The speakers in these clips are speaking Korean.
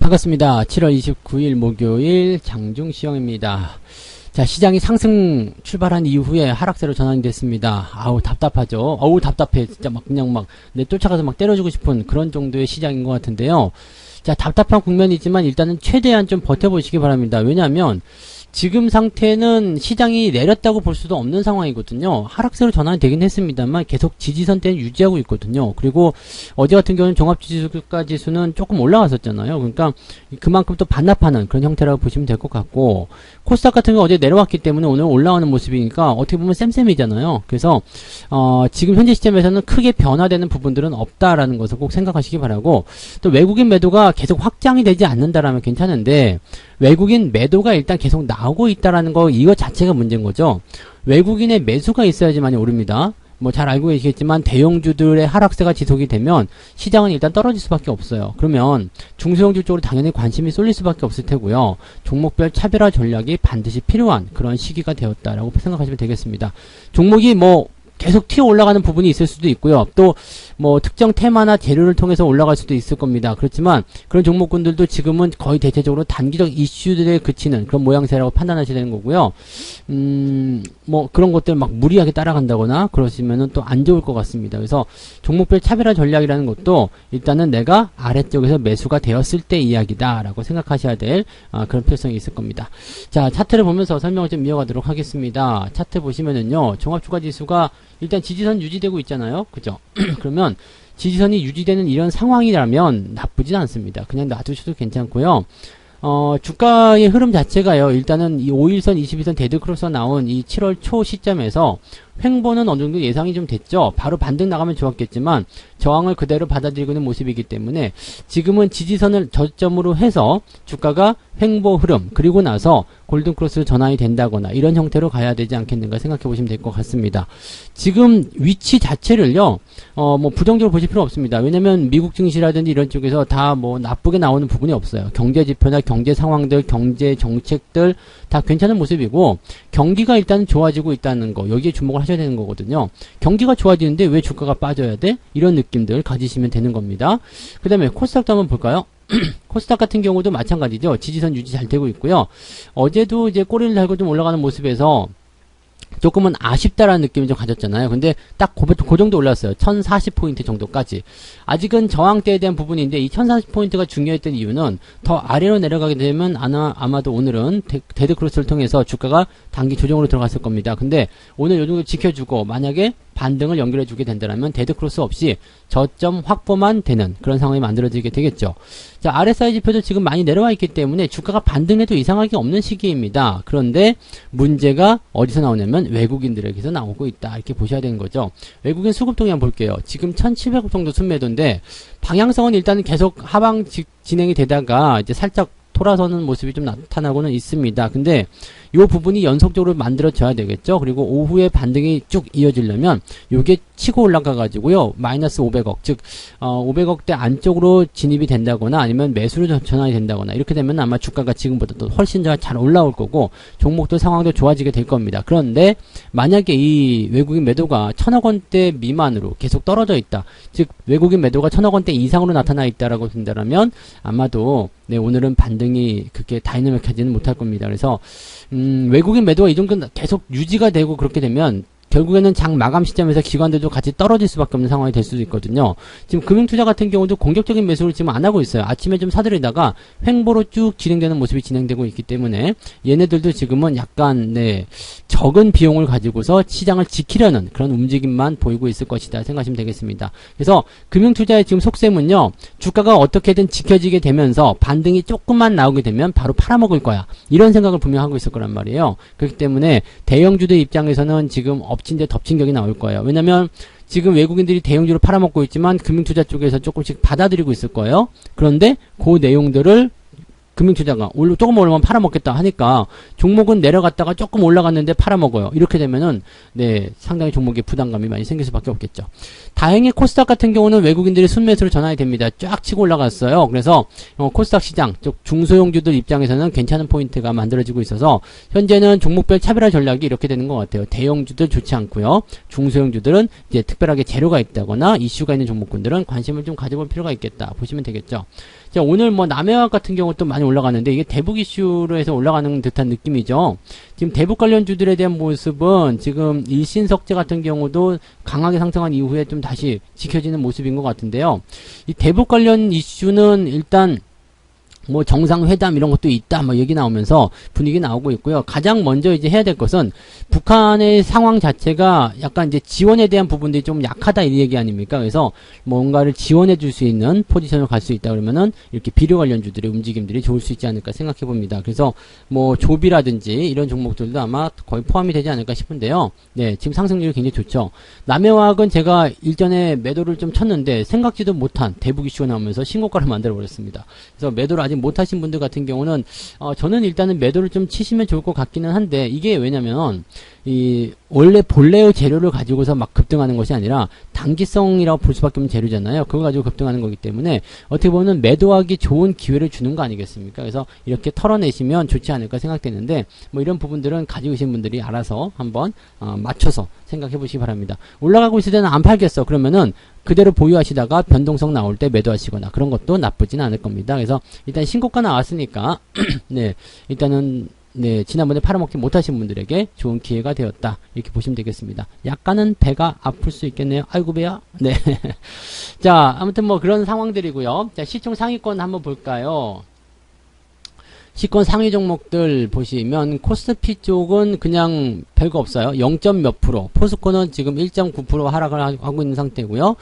반갑습니다. 7월 29일 목요일 장중시영입니다. 자, 시장이 상승 출발한 이후에 하락세로 전환이 됐습니다. 아우, 답답하죠. 어우, 답답해. 진짜 막 그냥 막 내 쫓아가서 막 때려주고 싶은 그런 정도의 시장인 것 같은데요. 자, 답답한 국면이지만 일단은 최대한 좀 버텨보시기 바랍니다. 왜냐하면 지금 상태는 시장이 내렸다고 볼 수도 없는 상황이거든요. 하락세로 전환이 되긴 했습니다만 계속 지지선대는 유지하고 있거든요. 그리고 어제 같은 경우는 종합지수가 지수는 조금 올라갔었잖아요. 그러니까 그만큼 또 반납하는 그런 형태라고 보시면 될 것 같고, 코스닥 같은 경우 어제 내려왔기 때문에 오늘 올라오는 모습이니까 어떻게 보면 쌤쌤이잖아요. 그래서 지금 현재 시점에서는 크게 변화되는 부분들은 없다라는 것을 꼭 생각하시기 바라고, 또 외국인 매도가 계속 확장이 되지 않는다라면 괜찮은데 외국인 매도가 일단 계속 나오고 있다라는 거, 이거 자체가 문제인 거죠. 외국인의 매수가 있어야지만이 오릅니다. 뭐 잘 알고 계시겠지만 대형주들의 하락세가 지속이 되면 시장은 일단 떨어질 수밖에 없어요. 그러면 중소형주 쪽으로 당연히 관심이 쏠릴 수밖에 없을 테고요. 종목별 차별화 전략이 반드시 필요한 그런 시기가 되었다라고 생각하시면 되겠습니다. 종목이 뭐 계속 튀어 올라가는 부분이 있을 수도 있고요. 또 뭐 특정 테마나 재료를 통해서 올라갈 수도 있을 겁니다. 그렇지만 그런 종목군들도 지금은 거의 대체적으로 단기적 이슈들에 그치는 그런 모양새라고 판단하셔야 되는 거고요. 뭐 그런 것들 막 무리하게 따라간다거나 그러시면은 또 안 좋을 것 같습니다. 그래서 종목별 차별화 전략이라는 것도 일단은 내가 아래쪽에서 매수가 되었을 때 이야기다라고 생각하셔야 될 그런 필요성이 있을 겁니다. 자, 차트를 보면서 설명을 좀 이어가도록 하겠습니다. 차트 보시면은요, 종합주가지수가 일단 지지선 유지되고 있잖아요. 그죠? 그러면 지지선이 유지되는 이런 상황이라면 나쁘진 않습니다. 그냥 놔두셔도 괜찮고요. 주가의 흐름 자체가요, 일단은 이 5일선, 21선 데드크로스가 나온 이 7월 초 시점에서 횡보는 어느 정도 예상이 좀 됐죠. 바로 반등 나가면 좋았겠지만 저항을 그대로 받아들이고 있는 모습이기 때문에 지금은 지지선을 저점으로 해서 주가가 횡보 흐름, 그리고 나서 골든크로스로 전환이 된다거나 이런 형태로 가야 되지 않겠는가 생각해 보시면 될 것 같습니다. 지금 위치 자체를요, 뭐 부정적으로 보실 필요 없습니다. 왜냐면 미국 증시라든지 이런 쪽에서 다 뭐 나쁘게 나오는 부분이 없어요. 경제 지표나 경제 상황들, 경제 정책들 다 괜찮은 모습이고, 경기가 일단 좋아지고 있다는 거, 여기에 주목을 하셔야 되는 거거든요. 경기가 좋아지는데 왜 주가가 빠져야 돼? 이런 느낌들 가지시면 되는 겁니다. 그 다음에 코스닥도 한번 볼까요? 코스닥 같은 경우도 마찬가지죠. 지지선 유지 잘 되고 있고요. 어제도 이제 꼬리를 달고 좀 올라가는 모습에서 조금은 아쉽다라는 느낌이 좀 가졌잖아요. 근데 딱 그 정도 올랐어요. 1040포인트 정도까지. 아직은 저항대에 대한 부분인데 이 1040포인트가 중요했던 이유는 더 아래로 내려가게 되면 아마도 오늘은 데드크로스를 통해서 주가가 단기 조정으로 들어갔을 겁니다. 근데 오늘 요 정도 지켜주고 만약에 반등을 연결해 주게 된다면 데드크로스 없이 저점 확보만 되는 그런 상황이 만들어지게 되겠죠. 자, RSI 지표도 지금 많이 내려와 있기 때문에 주가가 반등해도 이상하게 없는 시기입니다. 그런데 문제가 어디서 나오냐면 외국인들에게서 나오고 있다, 이렇게 보셔야 되는 거죠. 외국인 수급 동향 볼게요. 지금 1700억 정도 순매도인데 방향성은 일단 계속 하방 진행이 되다가 이제 살짝 돌아서는 모습이 좀 나타나고는 있습니다. 근데 요 부분이 연속적으로 만들어져야 되겠죠. 그리고 오후에 반등이 쭉 이어지려면 요게 치고 올라가 가지고요, 마이너스 500억, 즉 500억대 안쪽으로 진입이 된다거나 아니면 매수로 전환이 된다거나 이렇게 되면 아마 주가가 지금보다 또 훨씬 더 잘 올라올 거고 종목도 상황도 좋아지게 될 겁니다. 그런데 만약에 이 외국인 매도가 1000억 원대 미만으로 계속 떨어져 있다, 즉 외국인 매도가 1000억 원대 이상으로 나타나 있다라고 된다면 아마도 오늘은 반등이 그렇게 다이내믹하지는 못할 겁니다. 그래서 외국인 매도가 이 정도 계속 유지가 되고 그렇게 되면 결국에는 장 마감 시점에서 기관들도 같이 떨어질 수밖에 없는 상황이 될 수도 있거든요. 지금 금융투자 같은 경우도 공격적인 매수를 지금 안 하고 있어요. 아침에 좀 사들이다가 횡보로 쭉 진행되는 모습이 진행되고 있기 때문에 얘네들도 지금은 약간 적은 비용을 가지고서 시장을 지키려는 그런 움직임만 보이고 있을 것이다 생각하시면 되겠습니다. 그래서 금융투자의 지금 속셈은요, 주가가 어떻게든 지켜지게 되면서 반등이 조금만 나오게 되면 바로 팔아먹을 거야, 이런 생각을 분명 하고 있을 거란 말이에요. 그렇기 때문에 대형주들 입장에서는 지금 엎친 데 덮친 격이 나올 거예요. 왜냐면 지금 외국인들이 대형주를 팔아먹고 있지만 금융투자 쪽에서 조금씩 받아들이고 있을 거예요. 그런데 그 내용들을 금융투자가 조금 올라가면 팔아먹겠다 하니까 종목은 내려갔다가 조금 올라갔는데 팔아먹어요. 이렇게 되면은 상당히 종목에 부담감이 많이 생길 수밖에 없겠죠. 다행히 코스닥 같은 경우는 외국인들이 순매수로 전환이 됩니다. 쫙 치고 올라갔어요. 그래서 코스닥 시장 즉 중소형주들 입장에서는 괜찮은 포인트가 만들어지고 있어서 현재는 종목별 차별화 전략이 이렇게 되는 것 같아요. 대형주들 좋지 않고요, 중소형주들은 이제 특별하게 재료가 있다거나 이슈가 있는 종목군들은 관심을 좀 가져볼 필요가 있겠다 보시면 되겠죠. 자, 오늘 뭐 남해화학 같은 경우 또 많이 올라가는데 이게 대북 이슈로 해서 올라가는 듯한 느낌이죠. 지금 대북 관련주들에 대한 모습은 지금 일신석재 같은 경우도 강하게 상승한 이후에 좀 다시 지켜지는 모습인 것 같은데요. 이 대북 관련 이슈는 일단 뭐 정상회담 이런 것도 있다 뭐 얘기 나오면서 분위기 나오고 있고요. 가장 먼저 이제 해야 될 것은 북한의 상황 자체가 약간 이제 지원에 대한 부분들이 좀 약하다 이 얘기 아닙니까? 그래서 뭔가를 지원해 줄 수 있는 포지션을 갈 수 있다 그러면은 이렇게 비료 관련주들의 움직임들이 좋을 수 있지 않을까 생각해 봅니다. 그래서 뭐 조비라든지 이런 종목들도 아마 거의 포함이 되지 않을까 싶은데요. 네, 지금 상승률이 굉장히 좋죠. 남해화학은 제가 일전에 매도를 좀 쳤는데 생각지도 못한 대북 이슈가 나오면서 신고가를 만들어 버렸습니다. 그래서 매도를 아직 못하신 분들 같은 경우는 저는 일단은 매도를 좀 치시면 좋을 것 같기는 한데 이게 왜냐면 이 원래 본래의 재료를 가지고서 막 급등하는 것이 아니라 단기성이라고 볼 수밖에 없는 재료잖아요. 그거 가지고 급등하는 거기 때문에 어떻게 보면 매도하기 좋은 기회를 주는 거 아니겠습니까? 그래서 이렇게 털어내시면 좋지 않을까 생각되는데 뭐 이런 부분들은 가지고 계신 분들이 알아서 한번 맞춰서 생각해 보시기 바랍니다. 올라가고 있을 때는 안 팔겠어. 그러면은 그대로 보유하시다가 변동성 나올 때 매도하시거나 그런 것도 나쁘진 않을 겁니다. 그래서 일단 신고가 나왔으니까 네, 일단은 네, 지난번에 팔아먹지 못하신 분들에게 좋은 기회가 되었다. 이렇게 보시면 되겠습니다. 약간은 배가 아플 수 있겠네요. 아이고, 배야. 네. 자, 아무튼 뭐 그런 상황들이고요. 자, 시총 상위권 한번 볼까요? 시권 상위 종목들 보시면 코스피 쪽은 그냥 별거 없어요. 0. 몇 프로. 포스코는 지금 1.9% 하락을 하고 있는 상태고요.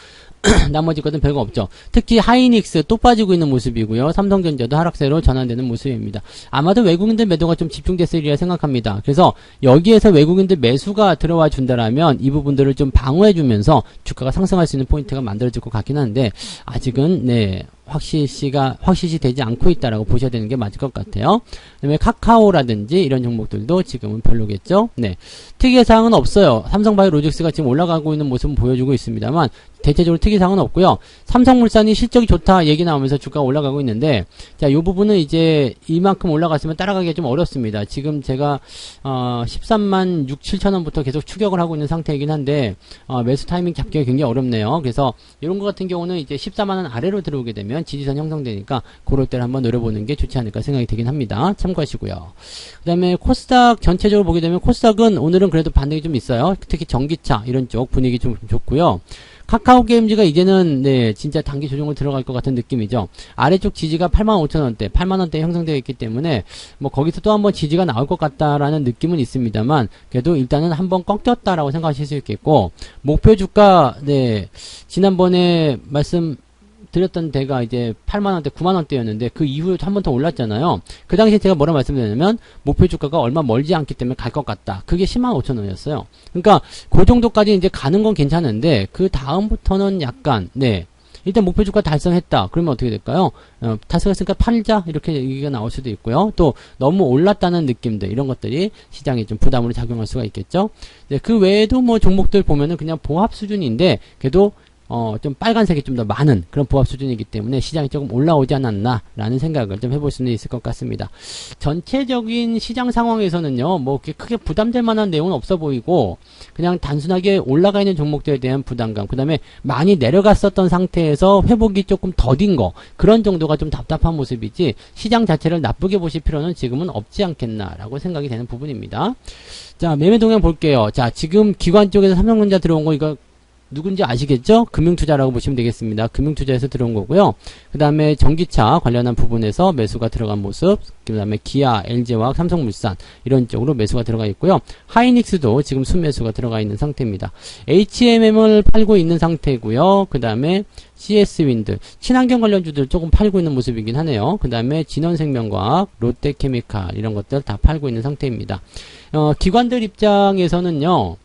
나머지 것은 별거 없죠. 특히 하이닉스 또 빠지고 있는 모습이고요. 삼성전자도 하락세로 전환되는 모습입니다. 아마도 외국인들 매도가 좀 집중됐으리라 생각합니다. 그래서 여기에서 외국인들 매수가 들어와 준다라면 이 부분들을 좀 방어해주면서 주가가 상승할 수 있는 포인트가 만들어질 것 같긴 한데 아직은 네. 확실시 되지 않고 있다라고 보셔야 되는 게 맞을 것 같아요. 그 다음에 카카오라든지 이런 종목들도 지금은 별로겠죠. 네. 특이사항은 없어요. 삼성바이오로직스가 지금 올라가고 있는 모습은 보여주고 있습니다만 대체적으로 특이사항은 없고요. 삼성물산이 실적이 좋다 얘기 나오면서 주가가 올라가고 있는데 자, 이 부분은 이제 이만큼 올라갔으면 따라가기가 좀 어렵습니다. 지금 제가 13만 6, 7천원부터 계속 추격을 하고 있는 상태이긴 한데 매수 타이밍 잡기가 굉장히 어렵네요. 그래서 이런 것 같은 경우는 이제 14만원 아래로 들어오게 되면 지지선 형성되니까 그럴 때를 한번 노려보는 게 좋지 않을까 생각이 되긴 합니다. 참고하시고요. 그 다음에 코스닥 전체적으로 보게 되면 코스닥은 오늘은 그래도 반등이 좀 있어요. 특히 전기차 이런 쪽 분위기 좀 좋고요. 카카오게임즈가 이제는 네 진짜 단기 조정을 들어갈 것 같은 느낌이죠. 아래쪽 지지가 85,000원대, 8만원대 형성되어 있기 때문에 뭐 거기서 또 한번 지지가 나올 것 같다라는 느낌은 있습니다만 그래도 일단은 한번 꺾였다라고 생각하실 수 있겠고 목표 주가 네 지난번에 말씀 드렸던 데가 이제 8만원대, 9만원대였는데 그 이후에 한 번 더 올랐잖아요. 그 당시에 제가 뭐라 말씀드렸냐면 목표 주가가 얼마 멀지 않기 때문에 갈 것 같다. 그게 105,000원이었어요. 그러니까 그 정도까지 이제 가는 건 괜찮은데 그 다음부터는 약간 네 일단 목표 주가 달성했다. 그러면 어떻게 될까요? 달성했으니까 팔자 이렇게 얘기가 나올 수도 있고요. 또 너무 올랐다는 느낌들 이런 것들이 시장에 좀 부담으로 작용할 수가 있겠죠. 네, 그 외에도 뭐 종목들 보면은 그냥 보합 수준인데 그래도 좀 빨간색이 좀 더 많은 그런 보합 수준이기 때문에 시장이 조금 올라오지 않았나라는 생각을 좀 해볼 수는 있을 것 같습니다. 전체적인 시장 상황에서는요, 뭐 크게 부담될 만한 내용은 없어 보이고 그냥 단순하게 올라가 있는 종목들에 대한 부담감, 그 다음에 많이 내려갔었던 상태에서 회복이 조금 더딘 거 그런 정도가 좀 답답한 모습이지 시장 자체를 나쁘게 보실 필요는 지금은 없지 않겠나라고 생각이 되는 부분입니다. 자, 매매 동향 볼게요. 자, 지금 기관 쪽에서 삼성전자 들어온 거 이거 누군지 아시겠죠? 금융투자라고 보시면 되겠습니다. 금융투자에서 들어온 거고요. 그 다음에 전기차 관련한 부분에서 매수가 들어간 모습, 그 다음에 기아, LG화학, 삼성물산 이런 쪽으로 매수가 들어가 있고요. 하이닉스도 지금 순매수가 들어가 있는 상태입니다. HMM을 팔고 있는 상태고요. 그 다음에 CS윈드, 친환경 관련주들 조금 팔고 있는 모습이긴 하네요. 그 다음에 진원생명과학, 롯데케미칼 이런 것들 다 팔고 있는 상태입니다. 기관들 입장에서는요.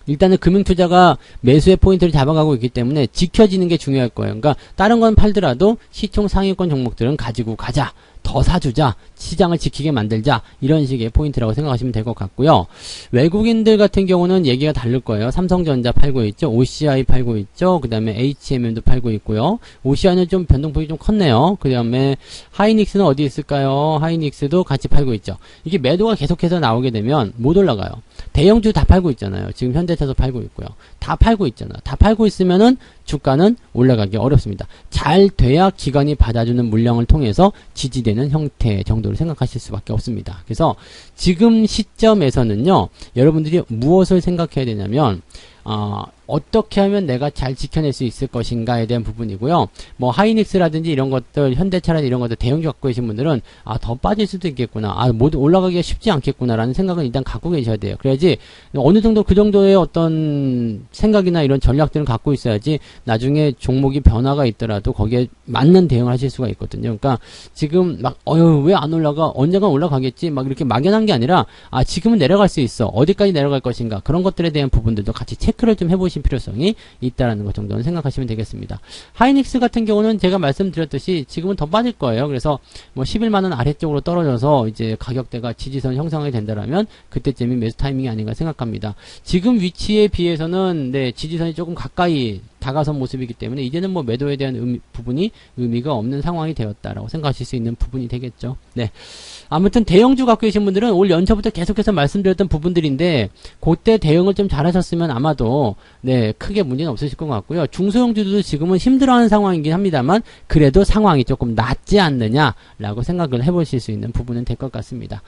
일단은 금융투자가 매수의 포인트를 잡아가고 있기 때문에 지켜지는 게 중요할 거예요. 그러니까 다른 건 팔더라도 시총 상위권 종목들은 가지고 가자. 더 사주자. 시장을 지키게 만들자. 이런 식의 포인트라고 생각하시면 될 것 같고요. 외국인들 같은 경우는 얘기가 다를 거예요. 삼성전자 팔고 있죠. OCI 팔고 있죠. 그 다음에 HMM도 팔고 있고요. OCI는 좀 변동폭이 좀 컸네요. 그 다음에 하이닉스는 어디 있을까요? 하이닉스도 같이 팔고 있죠. 이게 매도가 계속해서 나오게 되면 못 올라가요. 대형주 다 팔고 있잖아요. 지금 현대차도 팔고 있고요. 다 팔고 있잖아. 다 팔고 있으면은 주가는 올라가기 어렵습니다. 잘 돼야 기관이 받아주는 물량을 통해서 지지되는 형태 정도로 생각하실 수밖에 없습니다. 그래서 지금 시점에서는요, 여러분들이 무엇을 생각해야 되냐면, 어떻게 하면 내가 잘 지켜낼 수 있을 것인가에 대한 부분이고요. 뭐 하이닉스라든지 이런 것들, 현대차라든지 이런 것들 대형주 갖고 계신 분들은 더 빠질 수도 있겠구나. 모두 올라가기가 쉽지 않겠구나라는 생각은 일단 갖고 계셔야 돼요. 그래야지 어느 정도 그 정도의 어떤 생각이나 이런 전략들을 갖고 있어야지 나중에 종목이 변화가 있더라도 거기에 맞는 대응을 하실 수가 있거든요. 그러니까 지금 막 왜 안 올라가? 언젠간 올라가겠지? 막 이렇게 막연한 게 아니라 지금은 내려갈 수 있어. 어디까지 내려갈 것인가? 그런 것들에 대한 부분들도 같이 체크를 좀 해보신 필요성이 있다라는 것 정도는 생각하시면 되겠습니다. 하이닉스 같은 경우는 제가 말씀드렸듯이 지금은 더 빠질 거예요. 그래서 뭐 11만원 아래쪽으로 떨어져서 이제 가격대가 지지선 형성이 된다라면 그때쯤이 매수 타이밍이 아닌가 생각합니다. 지금 위치에 비해서는 지지선이 조금 가까이 다가선 모습이기 때문에 이제는 뭐 매도에 대한 부분이 의미가 없는 상황이 되었다라고 생각하실 수 있는 부분이 되겠죠. 아무튼 대형주 갖고 계신 분들은 올 연초부터 계속해서 말씀드렸던 부분들인데 그때 대응을 좀 잘하셨으면 아마도 크게 문제는 없으실 것 같고요. 중소형주도 지금은 힘들어하는 상황이긴 합니다만 그래도 상황이 조금 낫지 않느냐라고 생각을 해보실 수 있는 부분은 될 것 같습니다.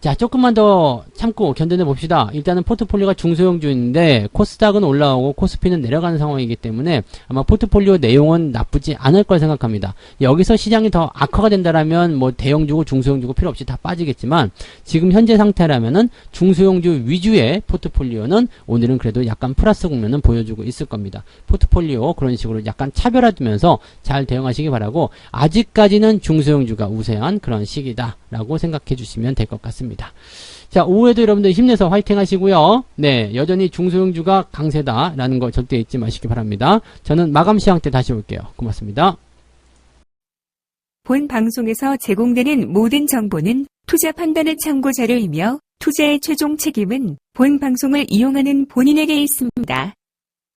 자, 조금만 더 참고 견뎌내 봅시다. 일단은 포트폴리오가 중소형주인데 코스닥은 올라오고 코스피는 내려가는 상황이기 때문에 아마 포트폴리오 내용은 나쁘지 않을 걸 생각합니다. 여기서 시장이 더 악화가 된다라면 뭐 대형주고 중소형주고 필요 없이 다 빠지겠지만 지금 현재 상태라면은 중소형주 위주의 포트폴리오는 오늘은 그래도 약간 플러스 국면은 보여주고 있을 겁니다. 포트폴리오 그런 식으로 약간 차별화두면서 잘 대응하시기 바라고 아직까지는 중소형주가 우세한 그런 시기다라고 생각해 주시면 될 것 같습니다. 자, 오후에도 여러분들 힘내서 화이팅 하시고요. 여전히 중소형주가 강세다라는 거 절대 잊지 마시기 바랍니다. 저는 마감 시황 때 다시 올게요. 고맙습니다. 본 방송에서 제공되는 모든 정보는 투자 판단의 참고 자료이며 투자의 최종 책임은 본 방송을 이용하는 본인에게 있습니다.